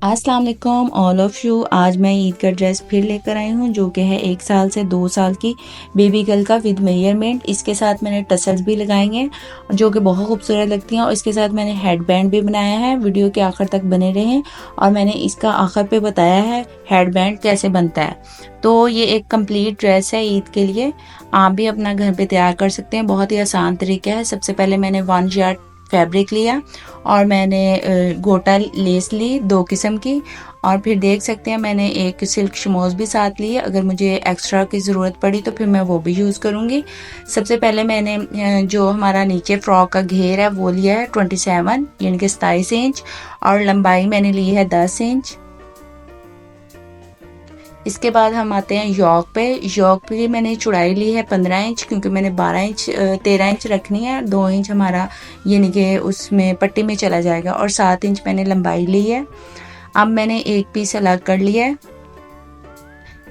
अस्सलाम वालेकुम all of you. आज मैं ईद का ड्रेस फिर लेकर आई हूँ जो कि है 1 साल से 2 साल की बेबी गर्ल का विद मेजरमेंट। इसके साथ मैंने टसल्स भी लगाए हैं जो कि बहुत खूबसूरत लगती हैं और इसके साथ मैंने हेड बैंड भी बनाया है। वीडियो के आखिर तक बने रहें और मैंने इसका आखिर पे बताया है हेड बैंड कैसे बनता है। तो ये एक कंप्लीट ड्रेस है ईद के लिए, आप भी अपना घर पे तैयार कर सकते हैं। बहुत ही आसान तरीका है। सबसे पहले मैंने 1 यार्ड फैब्रिक लिया और मैंने गोटा लेस ली 2 किस्म की, और फिर देख सकते हैं मैंने एक सिल्क शमोज भी साथ ली है। अगर मुझे एक्स्ट्रा की ज़रूरत पड़ी तो फिर मैं वो भी यूज़ करूँगी। सबसे पहले मैंने जो हमारा नीचे फ्रॉक का घेर है वो लिया है 27 यानी कि 27 इंच, और लंबाई मैंने ली है 10 इंच। इसके बाद हम आते हैं योक पे। योक पे मैंने चौड़ाई ली है 15 इंच क्योंकि मैंने 13 इंच रखनी है। 2 इंच हमारा यानी कि उसमें पट्टी में चला जाएगा, और 7 इंच मैंने लंबाई ली है। अब मैंने एक पीस अलग कर लिया है,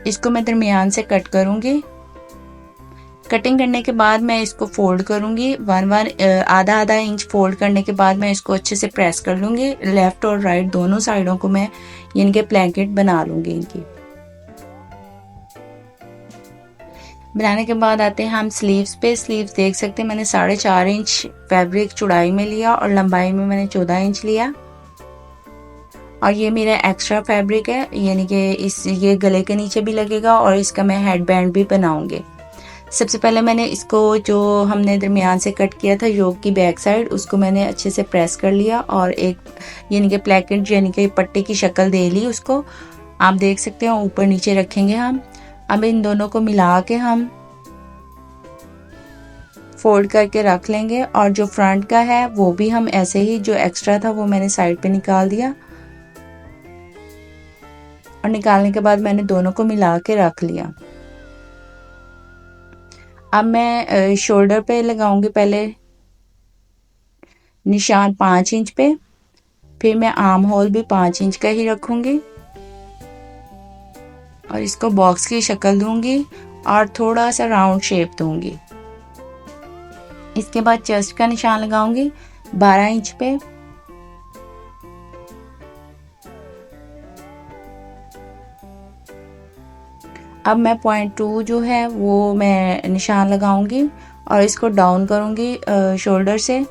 इसको मैं दरमियान से कट करूँगी। कटिंग करने के बाद मैं इसको फोल्ड करूँगी आधा आधा इंच फोल्ड करने के बाद मैं इसको अच्छे से प्रेस कर लूँगी। लेफ़्ट और राइट दोनों साइडों को मैं यानी कि ब्लैंकेट बना लूँगी। इनकी बनाने के बाद आते हैं हम स्लीव्स पे। स्लीव्स देख सकते हैं मैंने 4.5 इंच फैब्रिक चौड़ाई में लिया और लंबाई में मैंने 14 इंच लिया, और ये मेरा एक्स्ट्रा फैब्रिक है यानी कि ये गले के नीचे भी लगेगा और इसका मैं हेड बैंड भी बनाऊंगी। सबसे पहले मैंने इसको जो हमने दरमियान से कट किया था योक की बैक साइड, उसको मैंने अच्छे से प्रेस कर लिया और एक यानी कि प्लेकेट यानी कि पट्टी की शक्ल दे ली उसको। आप देख सकते हैं ऊपर नीचे रखेंगे हम। अब इन दोनों को मिला के हम फोल्ड करके रख लेंगे, और जो फ्रंट का है वो भी हम ऐसे ही, जो एक्स्ट्रा था वो मैंने साइड पे निकाल दिया, और निकालने के बाद मैंने दोनों को मिला के रख लिया। अब मैं शोल्डर पे लगाऊंगी पहले निशान 5 इंच पे, फिर मैं आर्म होल भी 5 इंच का ही रखूंगी और इसको बॉक्स की शक्ल दूंगी और थोड़ा सा राउंड शेप दूंगी। इसके बाद चेस्ट का निशान लगाऊंगी 12 इंच पे। अब मैं पॉइंट 2 जो है वो मैं निशान लगाऊंगी और इसको डाउन करूंगी शोल्डर से।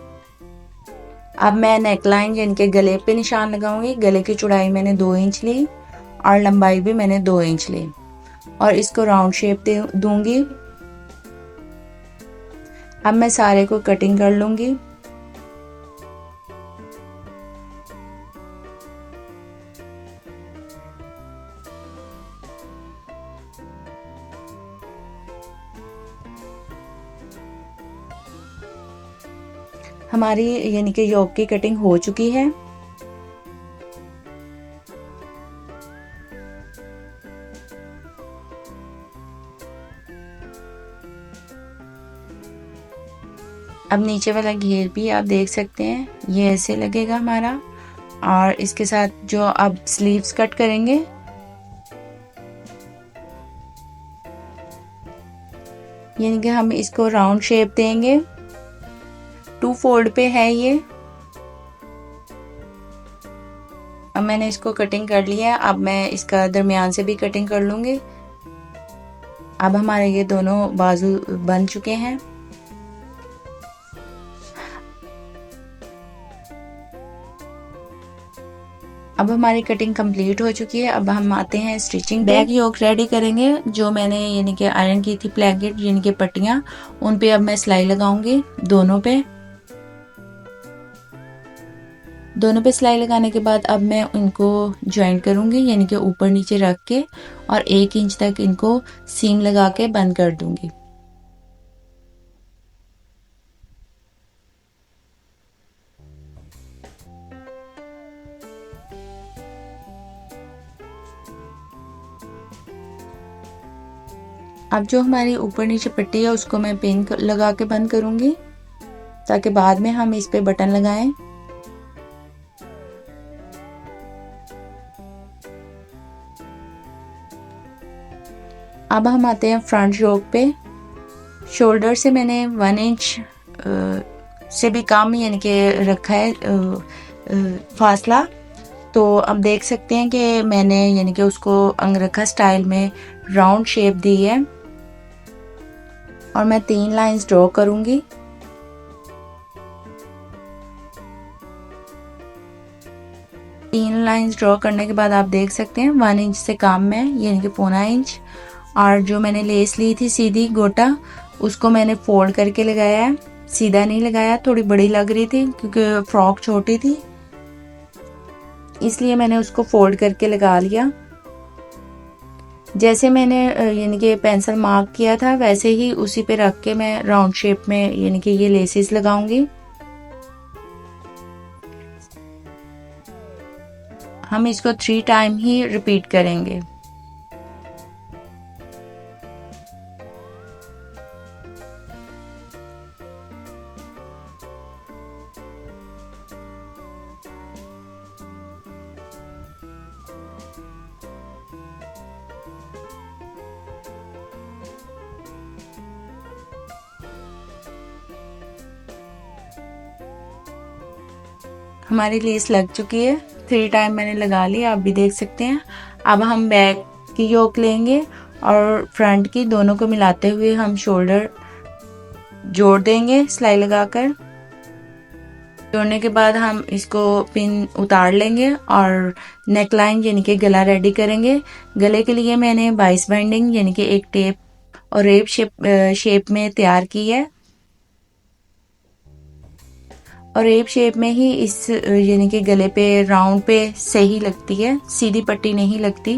अब मैं नेक लाइन यानी कि गले पे निशान लगाऊंगी। गले की चौड़ाई मैंने 2 इंच ली और लंबाई भी मैंने 2 इंच ली, और इसको राउंड शेप दूंगी। अब मैं सारे को कटिंग कर लूंगी। हमारी यानी कि योक की कटिंग हो चुकी है। अब नीचे वाला घेर भी आप देख सकते हैं ये ऐसे लगेगा हमारा, और इसके साथ जो अब स्लीव्स कट करेंगे यानी कि हम इसको राउंड शेप देंगे। 2 फोल्ड पे है ये। अब मैंने इसको कटिंग कर लिया है। अब मैं इसका दरमियान से भी कटिंग कर लूंगी। अब हमारे ये दोनों बाजू बन चुके हैं। अब हमारी कटिंग कंप्लीट हो चुकी है। अब हम आते हैं स्टिचिंग। बैक योक रेडी करेंगे। जो मैंने यानी कि आयरन की थी प्लेकेट यानी कि पट्टियां, उन पे अब मैं सिलाई लगाऊंगी दोनों पे सिलाई लगाने के बाद अब मैं उनको ज्वाइन करूंगी यानी कि ऊपर नीचे रख के, और 1 इंच तक इनको सीम लगा के बंद कर दूंगी। अब जो हमारी ऊपर नीचे पट्टी है उसको मैं पिन लगा के बंद करूंगी ताकि बाद में हम इस पे बटन लगाएं। अब हम आते हैं फ्रंट योक पे। शोल्डर से मैंने 1 इंच से भी कम यानी कि रखा है फासला, तो अब देख सकते हैं कि मैंने यानी कि उसको अंगरखा स्टाइल में राउंड शेप दी है और मैं 3 लाइंस ड्रॉ करूंगी। तीन लाइंस ड्रॉ करने के बाद आप देख सकते हैं 1 इंच से कम में यानी कि 1.25 इंच, और जो मैंने लेस ली थी सीधी गोटा उसको मैंने फोल्ड करके लगाया है, सीधा नहीं लगाया, थोड़ी बड़ी लग रही थी क्योंकि फ्रॉक छोटी थी इसलिए मैंने उसको फोल्ड करके लगा लिया। जैसे मैंने यानी कि पेंसिल मार्क किया था वैसे ही उसी पे रख के मैं राउंड शेप में यानी कि ये लेसेस लगाऊंगी। हम इसको 3 टाइम ही रिपीट करेंगे। हमारी लेस लग चुकी है, 3 टाइम मैंने लगा ली, आप भी देख सकते हैं। अब हम बैक की योक लेंगे और फ्रंट की, दोनों को मिलाते हुए हम शोल्डर जोड़ देंगे सिलाई लगाकर। जोड़ने के बाद हम इसको पिन उतार लेंगे और नेक लाइन यानी कि गला रेडी करेंगे। गले के लिए मैंने 22 बाइंडिंग यानी कि एक टेप और रेप शेप में तैयार की है और रेप शेप में ही इस यानी कि गले पे राउंड पे सही लगती है, सीधी पट्टी नहीं लगती।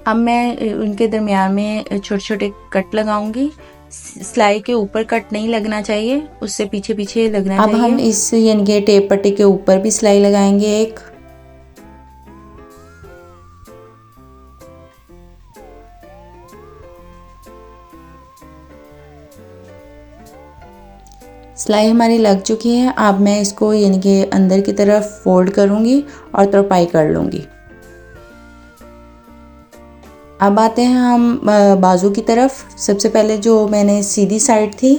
अब मैं उनके दरमियान में छोटे छोटे कट लगाऊंगी। सिलाई के ऊपर कट नहीं लगना चाहिए, उससे पीछे पीछे लगना चाहिए। अब हम इस यानी कि टेप पट्टी के ऊपर भी सिलाई लगाएंगे एक। सिलाई हमारी लग चुकी है, अब मैं इसको यानी कि अंदर की तरफ फोल्ड करूंगी और तुरपाई कर लूंगी। अब आते हैं हम बाजू की तरफ। सबसे पहले जो मैंने सीधी साइड थी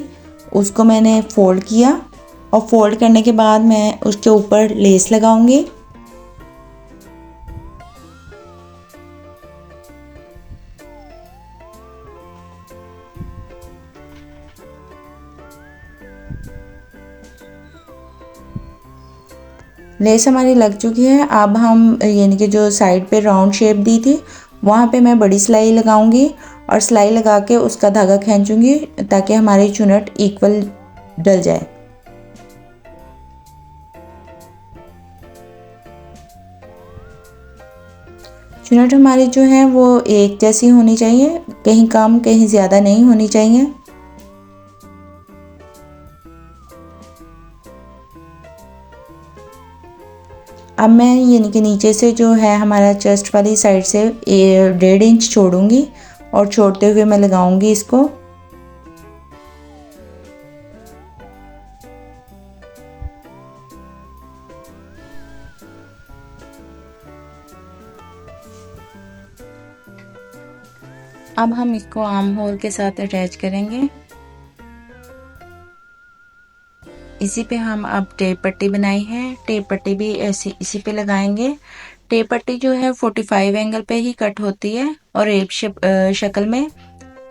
उसको मैंने फोल्ड किया और फोल्ड करने के बाद मैं उसके ऊपर लेस लगाऊंगी। लेस हमारी लग चुकी है। अब हम यानी कि जो साइड पे राउंड शेप दी थी वहाँ पे मैं बड़ी सिलाई लगाऊंगी और सिलाई लगा के उसका धागा खींचूंगी ताकि हमारी चुनट इक्वल डल जाए। चुनट हमारी जो है वो एक जैसी होनी चाहिए, कहीं कम कहीं ज़्यादा नहीं होनी चाहिए। अब मैं यानी कि नीचे से जो है हमारा चेस्ट वाली साइड से 1.5 इंच छोड़ूंगी और छोड़ते हुए मैं लगाऊंगी इसको। अब हम इसको आर्म होल के साथ अटैच करेंगे। इसी पे हम अब टेप पट्टी बनाई है, टेप पट्टी भी ऐसी इसी पे लगाएंगे। टेप पट्टी जो है 45 एंगल पे ही कट होती है और एक शक्ल में,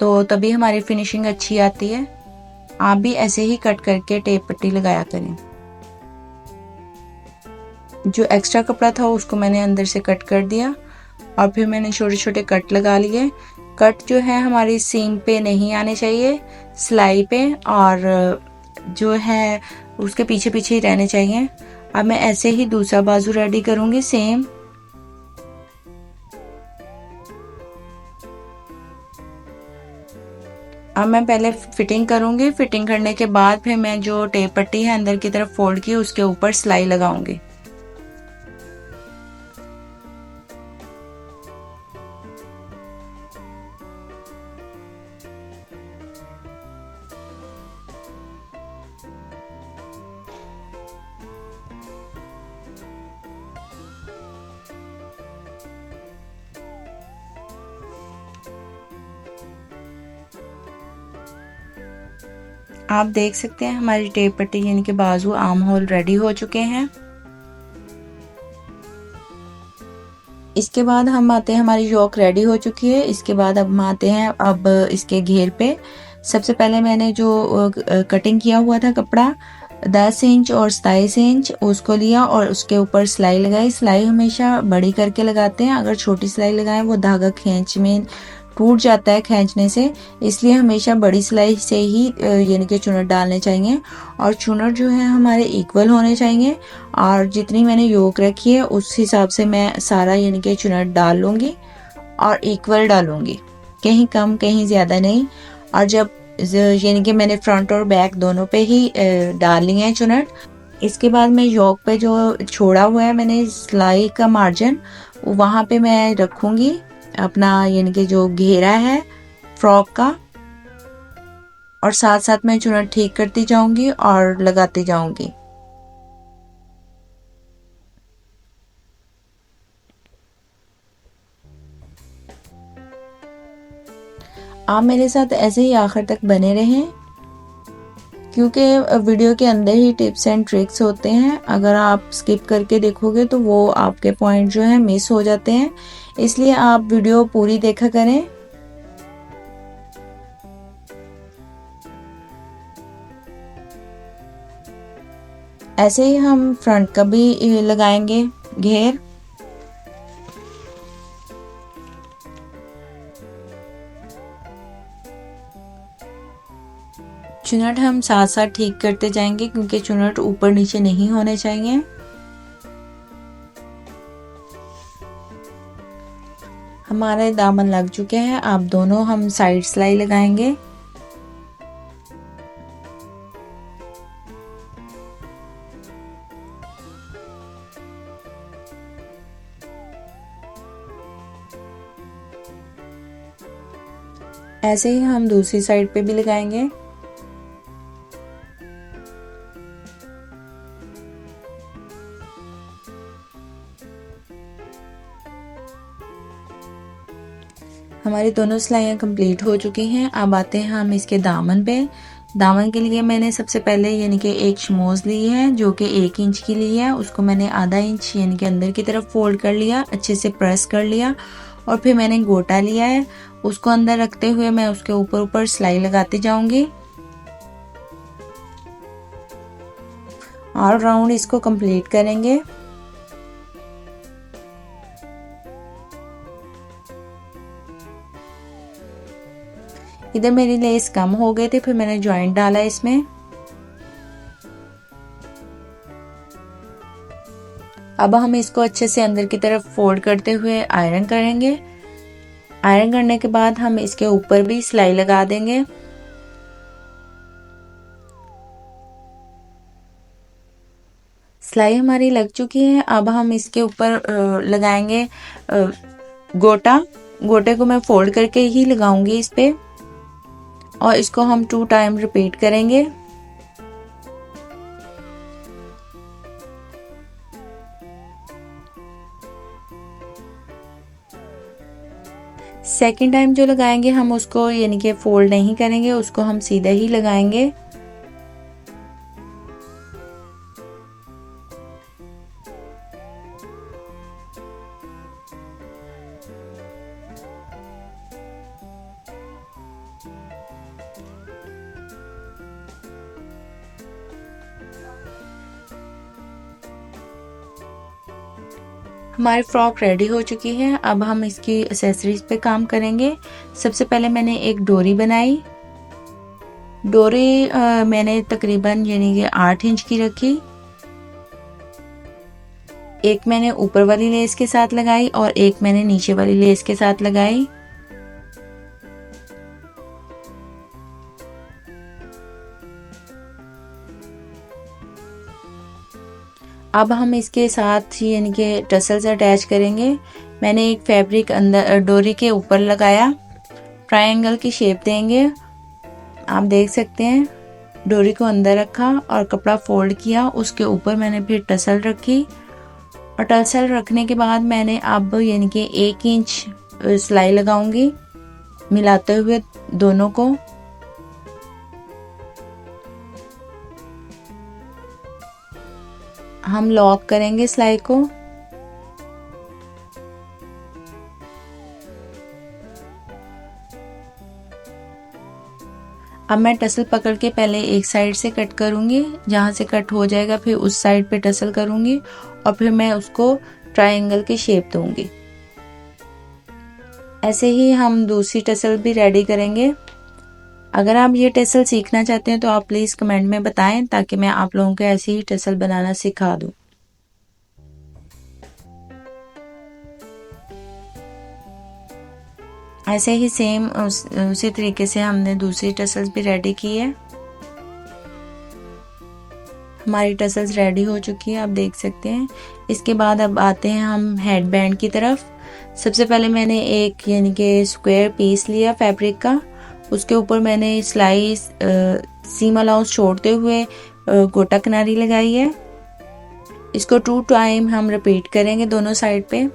तो तभी हमारी फिनिशिंग अच्छी आती है। आप भी ऐसे ही कट करके टेप पट्टी लगाया करें। जो एक्स्ट्रा कपड़ा था उसको मैंने अंदर से कट कर दिया और फिर मैंने छोटे छोटे कट लगा लिए। कट जो है हमारी सीम पे नहीं आने चाहिए, सिलाई पे और जो है उसके पीछे पीछे ही रहने चाहिए। अब मैं ऐसे ही दूसरा बाजू रेडी करूंगी सेम। अब मैं पहले फिटिंग करूंगी, फिटिंग करने के बाद फिर मैं जो टेप पट्टी है अंदर की तरफ फोल्ड की उसके ऊपर सिलाई लगाऊंगी। आप देख सकते हैं हमारी टेप पट्टी यानी कि बाजू आर्म होल रेडी हो चुके हैं। इसके बाद हम आते हैं, हमारी योक रेडी हो चुकी है। इसके बाद अब हम आते हैं अब इसके घेर पे। सबसे पहले मैंने जो कटिंग किया हुआ था कपड़ा 10 इंच और 27 इंच उसको लिया और उसके ऊपर सिलाई लगाई। सिलाई हमेशा बड़ी करके लगाते हैं, अगर छोटी सिलाई लगाएं वो धागा खींच में टूट जाता है खींचने से, इसलिए हमेशा बड़ी सिलाई से ही यानी कि चुनट डालने चाहिए। और चुनट जो है हमारे इक्वल होने चाहिए और जितनी मैंने योक रखी है उस हिसाब से मैं सारा यानी कि चुनट डाल लूँगी और इक्वल डालूँगी, कहीं कम कहीं ज़्यादा नहीं। और जब यानी कि मैंने फ्रंट और बैक दोनों पे ही डाल ली है चुनट। इसके बाद मैं योक पे जो छोड़ा हुआ है मैंने सिलाई का मार्जिन, वहाँ पे मैं रखूँगी अपना यानी कि जो घेरा है फ्रॉक का, और साथ साथ मैं चुनट ठीक करती जाऊंगी और लगाती जाऊंगी। आप मेरे साथ ऐसे ही आखिर तक बने रहें, क्योंकि वीडियो के अंदर ही टिप्स एंड ट्रिक्स होते हैं। अगर आप स्किप करके देखोगे तो वो आपके पॉइंट जो है मिस हो जाते हैं, इसलिए आप वीडियो पूरी देखा करें। ऐसे ही हम फ्रंट का भी लगाएंगे घेर। चुनट हम साथ साथ ठीक करते जाएंगे क्योंकि चुनट ऊपर नीचे नहीं होने चाहिए। हमारे दामन लग चुके हैं, अब दोनों हम साइड सिलाई लगाएंगे। ऐसे ही हम दूसरी साइड पे भी लगाएंगे। हमारी दोनों सिलाइयाँ कंप्लीट हो चुकी हैं। अब आते हैं हम इसके दामन पे। दामन के लिए मैंने सबसे पहले यानी कि एक शमोज ली है जो कि 1 इंच की ली है, उसको मैंने आधा इंच यानी कि अंदर की तरफ फोल्ड कर लिया, अच्छे से प्रेस कर लिया। और फिर मैंने गोटा लिया है, उसको अंदर रखते हुए मैं उसके ऊपर ऊपर सिलाई लगाती जाऊंगी। ऑल राउंड इसको कंप्लीट करेंगे। इधर मेरी लेस कम हो गए थे, फिर मैंने जॉइंट डाला इसमें। अब हम इसको अच्छे से अंदर की तरफ फोल्ड करते हुए आयरन करेंगे। आयरन करने के बाद हम इसके ऊपर भी सिलाई लगा देंगे। सिलाई हमारी लग चुकी है, अब हम इसके ऊपर लगाएंगे गोटा। गोटे को मैं फोल्ड करके ही लगाऊंगी इस पे, और इसको हम 2 टाइम रिपीट करेंगे। सेकेंड टाइम जो लगाएंगे हम उसको यानी कि फोल्ड नहीं करेंगे, उसको हम सीधा ही लगाएंगे। हमारी फ्रॉक रेडी हो चुकी है। अब हम इसकी एक्सेसरीज पे काम करेंगे। सबसे पहले मैंने एक डोरी बनाई। डोरी मैंने तकरीबन यानी कि 8 इंच की रखी। एक मैंने ऊपर वाली लेस के साथ लगाई और एक मैंने नीचे वाली लेस के साथ लगाई। अब हम इसके साथ यानी कि टसल से अटैच करेंगे। मैंने एक फैब्रिक अंदर डोरी के ऊपर लगाया, ट्रायंगल की शेप देंगे। आप देख सकते हैं, डोरी को अंदर रखा और कपड़ा फोल्ड किया, उसके ऊपर मैंने फिर टसल रखी। और टसल रखने के बाद मैंने अब यानी कि 1 इंच सिलाई लगाऊंगी मिलाते हुए दोनों को। हम लॉक करेंगे सिलाई को। अब मैं टसल पकड़ के पहले एक साइड से कट करूँगी, जहाँ से कट हो जाएगा फिर उस साइड पे टसल करूँगी और फिर मैं उसको ट्रायंगल की शेप दूँगी। ऐसे ही हम दूसरी टसल भी रेडी करेंगे। अगर आप ये टसल सीखना चाहते हैं तो आप प्लीज़ कमेंट में बताएं, ताकि मैं आप लोगों को ऐसी ही टसल बनाना सिखा दूँ। ऐसे ही सेम उसी तरीके से हमने दूसरी टसल्स भी रेडी की है। हमारी टसल्स रेडी हो चुकी है, आप देख सकते हैं। इसके बाद अब आते हैं हम हेड बैंड की तरफ। सबसे पहले मैंने एक यानी कि स्क्वायर पीस लिया फैब्रिक का, उसके ऊपर मैंने सिलाई सीम अलाउंस छोड़ते हुए गोटा किनारी लगाई है। इसको 2 टाइम हम रिपीट करेंगे दोनों साइड पे।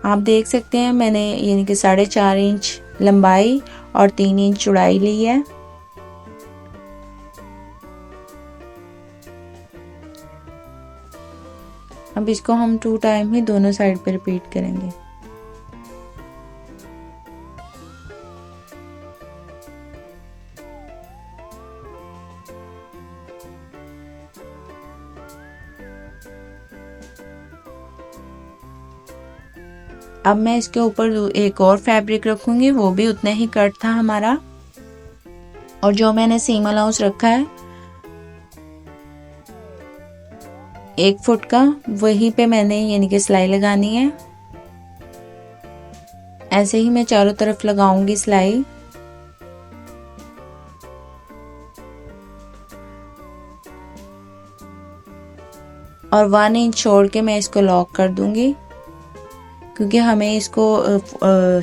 आप देख सकते हैं मैंने यानी कि 4.5 इंच लंबाई और 3 इंच चौड़ाई ली है। अब इसको हम 2 टाइम ही दोनों साइड पे रिपीट करेंगे। अब मैं इसके ऊपर एक और फैब्रिक रखूंगी, वो भी उतना ही कट था हमारा। और जो मैंने सीम अलाउंस रखा है 1 फुट का, वहीं पे मैंने यानी कि सिलाई लगानी है। ऐसे ही मैं चारों तरफ लगाऊंगी सिलाई। और 1 इंच छोड़ के मैं इसको लॉक कर दूंगी, क्योंकि हमें इसको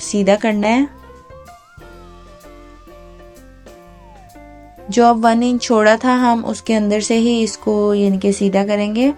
सीधा करना है। जो अब 1 इंच छोड़ा था हम उसके अंदर से ही इसको यानी कि सीधा करेंगे।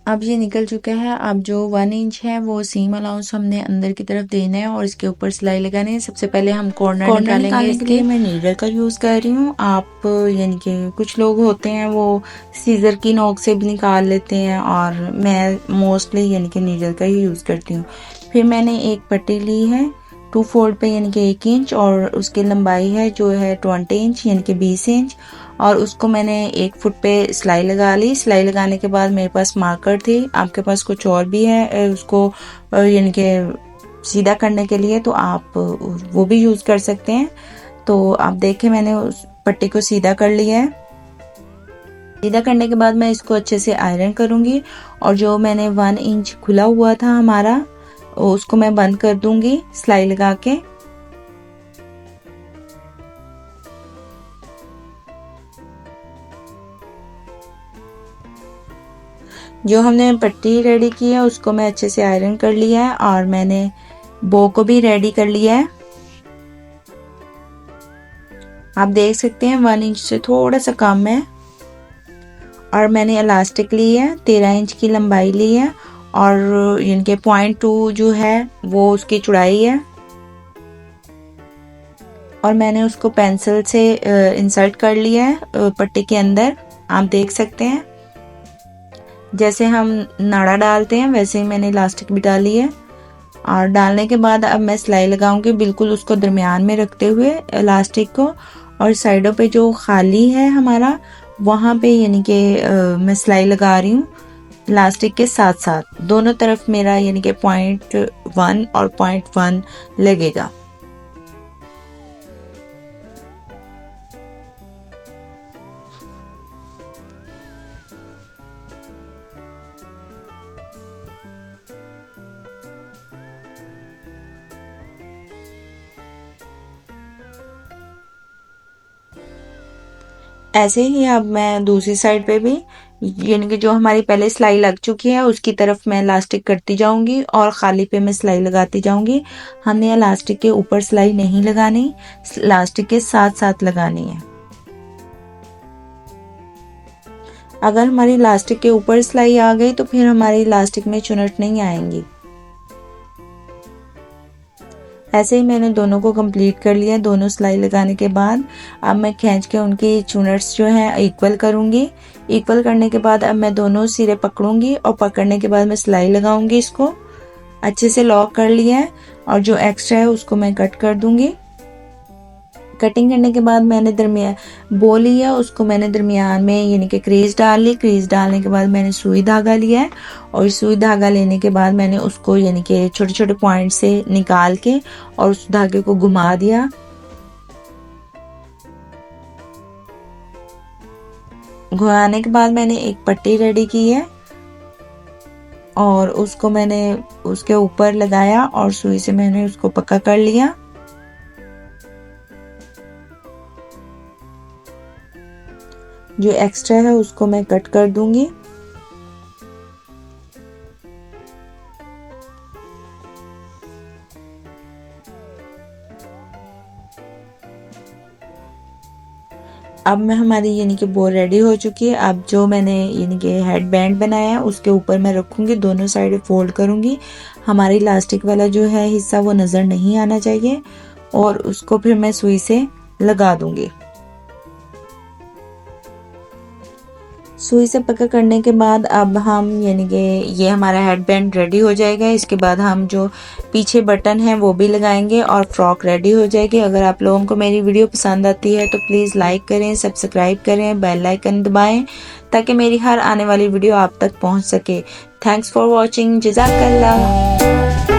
अब ये निकल चुका है। अब जो 1 इंच है वो सीम अलाउंस हमने अंदर की तरफ देना है और इसके ऊपर सिलाई लगानी है। सबसे पहले हम कॉर्नर निकालने के लिए मैं नीडल का यूज़ कर रही हूँ। आप यानी कि कुछ लोग होते हैं वो सीजर की नोक से भी निकाल लेते हैं, और मैं मोस्टली यानी कि नीडल का ही यूज़ करती हूँ। फिर मैंने एक पट्टी ली है 2 फोल्ड पे यानी कि 1 इंच, और उसकी लंबाई है जो है 20 इंच यानी कि 20 इंच, और उसको मैंने 1 फुट पे सिलाई लगा ली। सिलाई लगाने के बाद मेरे पास मार्कर थी, आपके पास कुछ और भी है उसको यानी कि सीधा करने के लिए, तो आप वो भी यूज़ कर सकते हैं। तो आप देखें मैंने उस पट्टी को सीधा कर लिया है। सीधा करने के बाद मैं इसको अच्छे से आयरन करूँगी, और जो मैंने 1 इंच खुला हुआ था हमारा उसको मैं बंद कर दूंगी सिलाई लगा के। जो हमने पट्टी रेडी की है उसको मैं अच्छे से आयरन कर लिया है, और मैंने बो को भी रेडी कर लिया है। आप देख सकते हैं 1 इंच से थोड़ा सा कम है, और मैंने इलास्टिक ली है 13 इंच की लंबाई ली है, और इनके 0.2 जो है वो उसकी चौड़ाई है, और मैंने उसको पेंसिल से इंसर्ट कर लिया है पट्टी के अंदर। आप देख सकते हैं जैसे हम नाड़ा डालते हैं वैसे ही मैंने इलास्टिक भी डाली है। और डालने के बाद अब मैं सिलाई लगाऊंगी बिल्कुल उसको दरमियान में रखते हुए इलास्टिक को, और साइडों पे जो खाली है हमारा वहाँ पे यानी कि मैं सिलाई लगा रही हूँ इलास्टिक के साथ साथ। दोनों तरफ मेरा यानी कि 0.1 और 0.1 लगेगा। ऐसे ही अब मैं दूसरी साइड पे भी यानी कि जो हमारी पहले सिलाई लग चुकी है उसकी तरफ मैं इलास्टिक करती जाऊंगी और खाली पे मैं सिलाई लगाती जाऊंगी। हमने इलास्टिक के ऊपर सिलाई नहीं लगानी, इलास्टिक के साथ साथ लगानी है। अगर हमारी इलास्टिक के ऊपर सिलाई आ गई तो फिर हमारी इलास्टिक में चुनट नहीं आएंगी। ऐसे ही मैंने दोनों को कंप्लीट कर लिया। दोनों सिलाई लगाने के बाद अब मैं खींच के उनकी चुनट्स जो है इक्वल करूंगी। इक्वल करने के बाद अब मैं दोनों सिरे पकड़ूंगी और पकड़ने के बाद मैं सिलाई लगाऊंगी। इसको अच्छे से लॉक कर लिया है और जो एक्स्ट्रा है उसको मैं कट कर दूंगी। कटिंग करने के बाद मैंने दरमियान बो लिया, उसको मैंने दरमियान में यानी कि क्रीज डाल ली। क्रीज डालने के बाद मैंने सुई धागा लिया है और सुई धागा लेने के बाद मैंने उसको यानी कि छोटे छोटे पॉइंट से निकाल के और उस धागे को घुमा दिया। घुमाने के बाद मैंने एक पट्टी रेडी की है और उसको मैंने उसके ऊपर लगाया और सुई से मैंने उसको पक्का कर लिया। जो एक्स्ट्रा है उसको मैं कट कर दूंगी। अब मैं हमारी यानी कि बो रेडी हो चुकी है। अब जो मैंने यानी कि हेड बैंड बनाया है उसके ऊपर मैं रखूंगी, दोनों साइड फोल्ड करूंगी। हमारी इलास्टिक वाला जो है हिस्सा वो नज़र नहीं आना चाहिए और उसको फिर मैं सुई से लगा दूंगी। सुई से पक्का करने के बाद अब हम यानी कि ये हमारा हेड बैंड रेडी हो जाएगा। इसके बाद हम जो पीछे बटन है वो भी लगाएंगे और फ्रॉक रेडी हो जाएगी। अगर आप लोगों को मेरी वीडियो पसंद आती है तो प्लीज़ लाइक करें, सब्सक्राइब करें, बेल आइकन दबाएं ताकि मेरी हर आने वाली वीडियो आप तक पहुंच सके। Thanks for watching. जज़ाकल्लाह।